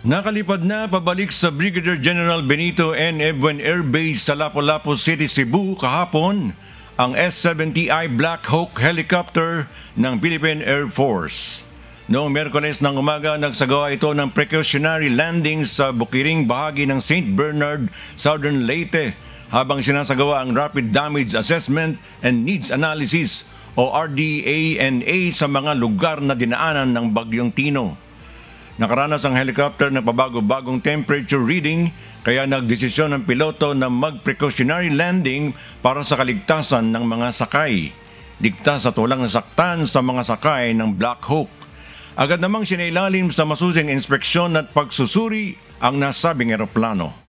Nakalipad na pabalik sa Brigadier General Benito N. Ebuen Air Base sa Lapu-Lapu City, Cebu kahapon ang S-70I Black Hawk helicopter ng Philippine Air Force. Noong Miyerkules ng umaga, nagsagawa ito ng precautionary landing sa bukiring bahagi ng St. Bernard, Southern Leyte habang sinasagawa ang Rapid Damage Assessment and Needs Analysis o RDA&A sa mga lugar na dinaanan ng Bagyong Tino. Nakaranas ang helicopter ng pabago-bagong temperature reading kaya nagdesisyon ang piloto na mag-precautionary landing para sa kaligtasan ng mga sakay. Ligtas at walang nasaktan sa mga sakay ng Black Hawk. Agad namang sinailalim sa masusing inspeksyon at pagsusuri ang nasabing eroplano.